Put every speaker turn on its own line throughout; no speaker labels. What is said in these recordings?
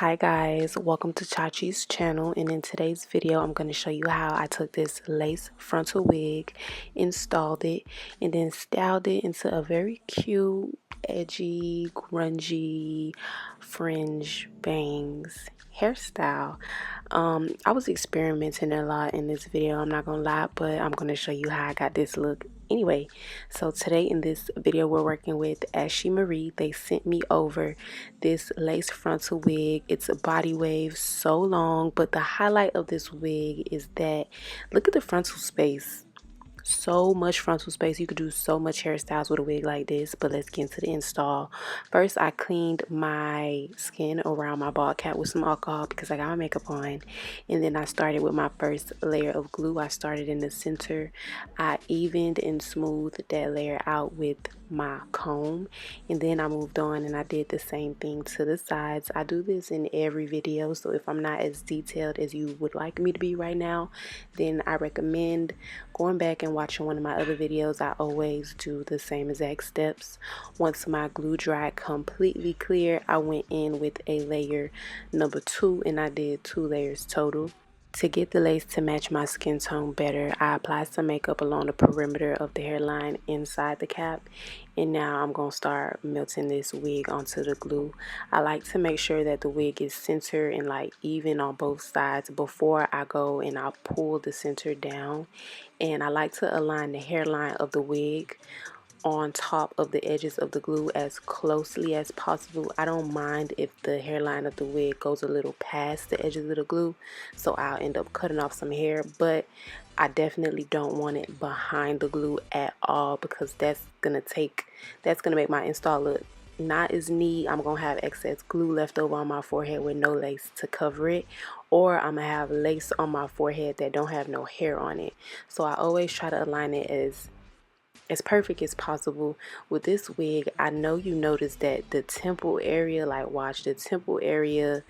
Hi guys, welcome to Chachi's channel, and in today's video I'm going to show you how I took this lace frontal wig, installed it, and then styled it into a very cute, edgy, grungy, fringe bangs hairstyle. I was experimenting a lot in this video, I'm not gonna lie, but I'm going to show you how I got this look anyway. So today in this video we're working with Ashimary. They sent me over this lace frontal wig. It's a body wave, so long, but the highlight of this wig is that look at the frontal space. So much frontal space. You could do so much hairstyles with a wig like this. But let's get into the install. First, I cleaned my skin around my bald cap with some alcohol because I got my makeup on, and then I started with my first layer of glue. I started in the center. I evened and smoothed that layer out with my comb, and then I moved on and I did the same thing to the sides. I do this in every video, so if I'm not as detailed as you would like me to be right now, then I recommend going back and watching one of my other videos. I always do the same exact steps. Once my glue dried completely clear, I went in with a layer number 2, and I did 2 layers total. To get the lace to match my skin tone better, I applied some makeup along the perimeter of the hairline inside the cap, and now I'm going to start melting this wig onto the glue. I like to make sure that the wig is centered and like even on both sides before I go and I'll pull the center down, and I like to align the hairline of the wig on top of the edges of the glue as closely as possible. I don't mind if the hairline of the wig goes a little past the edges of the glue, so I'll end up cutting off some hair, but I definitely don't want it behind the glue at all because that's gonna make my install look not as neat. I'm gonna have excess glue left over on my forehead with no lace to cover it, or I'm gonna have lace on my forehead that don't have no hair on it. So I always try to align it as perfect as possible. With this wig, I know you noticed that the temple area, like watch the temple area,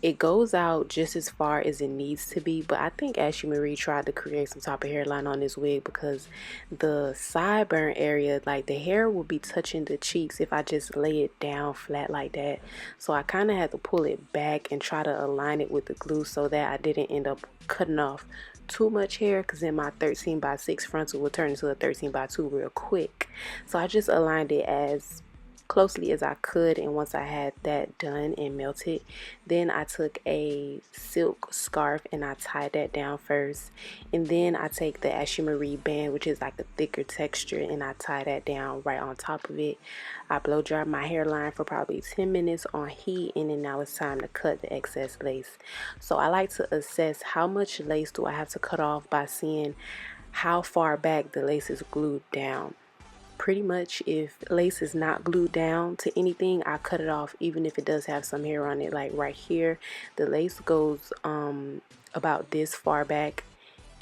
it goes out just as far as it needs to be, but I think Ashimary tried to create some type of hairline on this wig because the sideburn area, like the hair will be touching the cheeks if I just lay it down flat like that. So I kind of had to pull it back and try to align it with the glue so that I didn't end up cutting off too much hair, because then my 13x6 frontal will turn into a 13x2 real quick. So I just aligned it as closely as I could, and once I had that done and melted, then I took a silk scarf and I tied that down first, and then I take the Ashimary band, which is like a thicker texture, and I tie that down right on top of it. I blow dry my hairline for probably 10 minutes on heat, and then now it's time to cut the excess lace. So I like to assess how much lace do I have to cut off by seeing how far back the lace is glued down. Pretty much if lace is not glued down to anything, I cut it off even if it does have some hair on it. Like right here, the lace goes about this far back,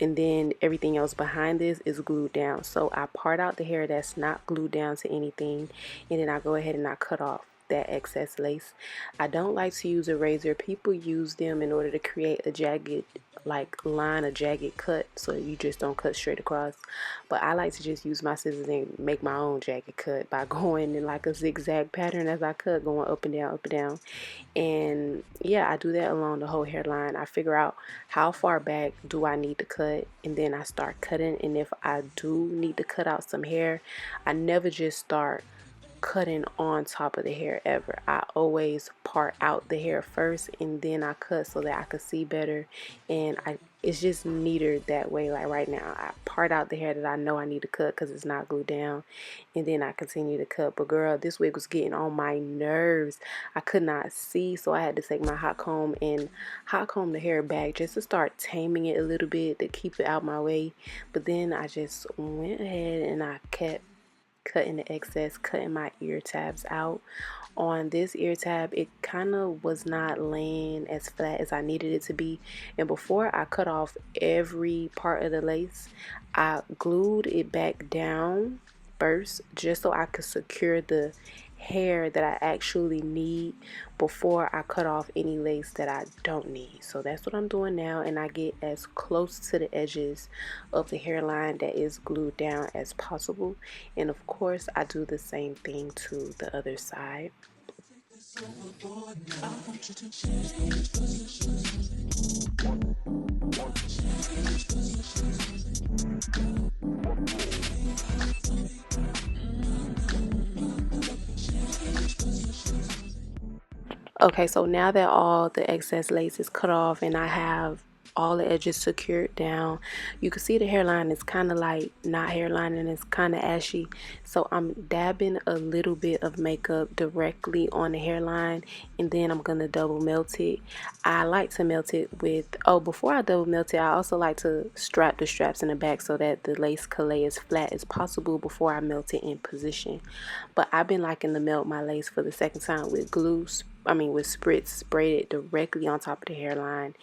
and then everything else behind this is glued down. So I part out the hair that's not glued down to anything, and then I go ahead and I cut off that excess lace. I don't like to use a razor. People use them in order to create a jagged like line, a jagged cut, so you just don't cut straight across. But I like to just use my scissors and make my own jagged cut by going in like a zigzag pattern as I cut, going up and down, up and down. And yeah, I do that along the whole hairline. I figure out how far back do I need to cut, and then I start cutting. And if I do need to cut out some hair, I never just start cutting on top of the hair ever. I always part out the hair first and then I cut so that I could see better, and it's just neater that way. Like right now, I part out the hair that I know I need to cut because it's not glued down, and then I continue to cut. But girl, this wig was getting on my nerves. I could not see, so I had to take my hot comb and hot comb the hair back just to start taming it a little bit to keep it out my way. But then I just went ahead and I kept cutting the excess, cutting my ear tabs out. On this ear tab, it kind of was not laying as flat as I needed it to be, and before I cut off every part of the lace, I glued it back down first just so I could secure the hair that I actually need before I cut off any lace that I don't need. So that's what I'm doing now, and I get as close to the edges of the hairline that is glued down as possible. And of course I do the same thing to the other side. Okay, so now that all the excess lace is cut off and I have all the edges secured down, you can see the hairline is kind of like not hairline and it's kind of ashy. So I'm dabbing a little bit of makeup directly on the hairline, and then I'm gonna double melt it. I like to melt it with, oh, before I double melt it, I also like to strap the straps in the back so that the lace can lay as flat as possible before I melt it in position. But I've been liking to melt my lace for the second time with glue, with spritz sprayed directly on top of the hairline,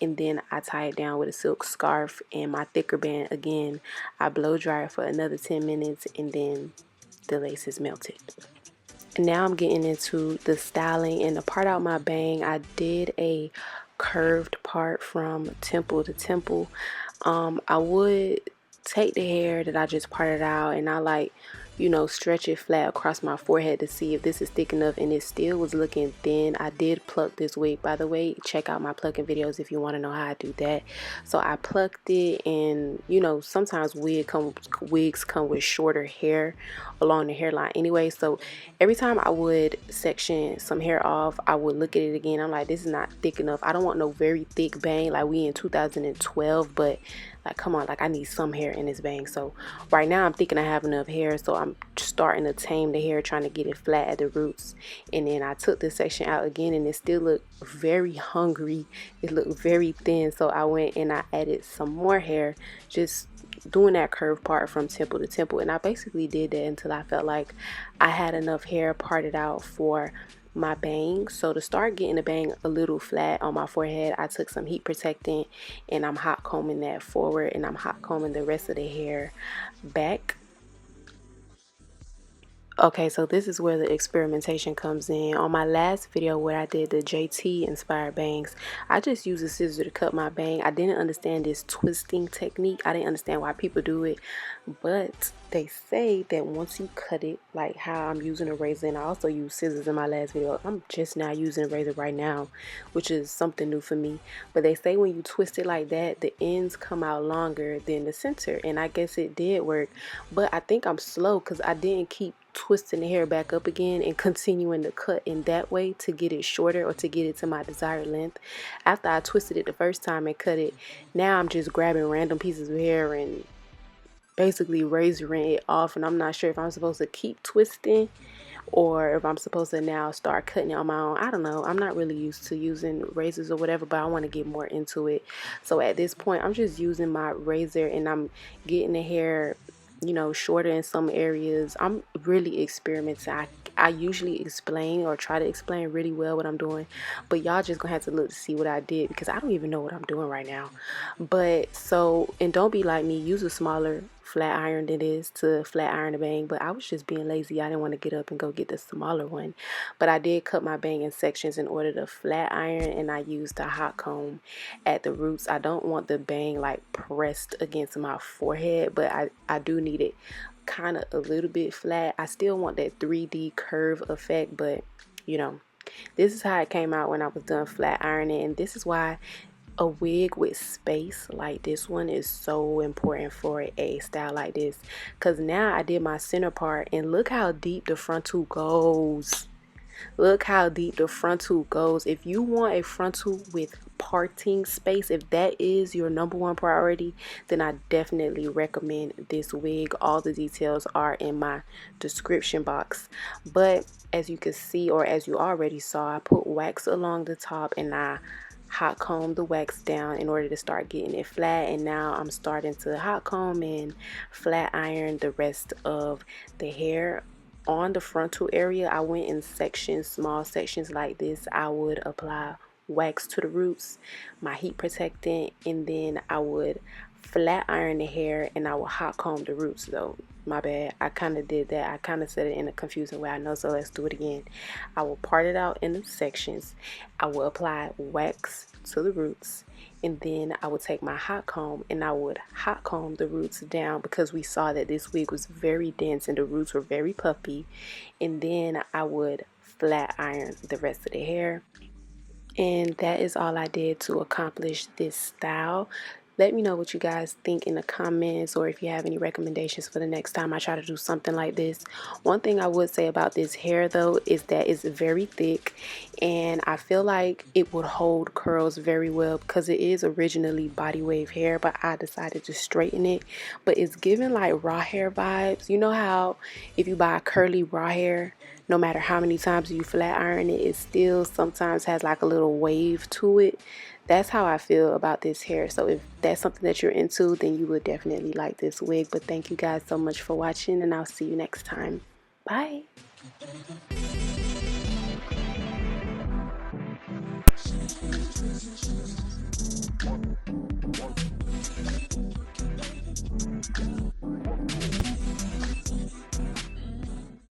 and then I tie it down with a silk scarf and my thicker band. Again, I blow dry it for another 10 minutes, and then the lace is melted. And now I'm getting into the styling, and to part out my bang, I did a curved part from temple to temple. I would take the hair that I just parted out and I like, stretch it flat across my forehead to see if this is thick enough, and it still was looking thin. I did pluck this wig, by the way. Check out my plucking videos if you want to know how I do that. So I plucked it, and sometimes wigs come with shorter hair along the hairline anyway. So every time I would section some hair off, I would look at it again. I'm like, this is not thick enough. I don't want no very thick bang like we in 2012, but like, come on, like I need some hair in this bang. So right now I'm thinking I have enough hair, so I'm starting to tame the hair, trying to get it flat at the roots. And then I took this section out again, and it still looked very hungry. It looked very thin, so I went and I added some more hair, just doing that curved part from temple to temple. And I basically did that until I felt like I had enough hair parted out for my bang. So to start getting the bang a little flat on my forehead, I took some heat protectant and I'm hot combing that forward, and I'm hot combing the rest of the hair back. Okay, so this is where the experimentation comes in. On my last video where I did the JT inspired bangs, I just used a scissor to cut my bang. I didn't understand this twisting technique. I didn't understand why people do it, but they say that once you cut it, like how I'm using a razor, and I also used scissors in my last video. I'm just now using a razor right now, which is something new for me. But they say when you twist it like that, the ends come out longer than the center, and I guess it did work. But I think I'm slow because I didn't keep twisting the hair back up again and continuing to cut in that way to get it shorter or to get it to my desired length. After I twisted it the first time and cut it, now I'm just grabbing random pieces of hair and basically razoring it off, and I'm not sure if I'm supposed to keep twisting or if I'm supposed to now start cutting it on my own. I don't know. I'm not really used to using razors or whatever, but I want to get more into it. So at this point, I'm just using my razor and I'm getting the hair shorter in some areas. I'm really experimenting. I usually explain or try to explain really well what I'm doing, but y'all just gonna have to look to see what I did because I don't even know what I'm doing right now. But so, and don't be like me, use a smaller flat iron than it is to flat iron the bang. But I was just being lazy. I didn't want to get up and go get the smaller one, but I did cut my bang in sections in order to flat iron, and I used a hot comb at the roots. I don't want the bang like pressed against my forehead, but I do need it kind of a little bit flat. I still want that 3D curve effect, but this is how it came out when I was done flat ironing. And this is why a wig with space like this one is so important for a style like this, because now I did my center part and look how deep the frontal goes. Look how deep the frontal goes. If you want a frontal with parting space, if that is your #1 priority, then I definitely recommend this wig. All the details are in my description box. But as you can see, or as you already saw, I put wax along the top and I hot comb the wax down in order to start getting it flat. And now I'm starting to hot comb and flat iron the rest of the hair. On the frontal area, I went in sections, small sections like this. I would apply wax to the roots, my heat protectant, and then I would flat iron the hair and I would hot comb the roots. Though my bad, I kind of did that. I kind of said it in a confusing way, I know, so let's do it again. I will part it out into sections. I will apply wax to the roots, and then I would take my hot comb and I would hot comb the roots down because we saw that this wig was very dense and the roots were very puffy. And then I would flat iron the rest of the hair. And that is all I did to accomplish this style. Let me know what you guys think in the comments, or if you have any recommendations for the next time I try to do something like this. One thing I would say about this hair though is that it's very thick, and I feel like it would hold curls very well because it is originally body wave hair, but I decided to straighten it. But it's giving like raw hair vibes. You know how if you buy curly raw hair, no matter how many times you flat iron it, it still sometimes has like a little wave to it. That's how I feel about this hair. So if that's something that you're into, then you would definitely like this wig. But thank you guys so much for watching, and I'll see you next time. Bye.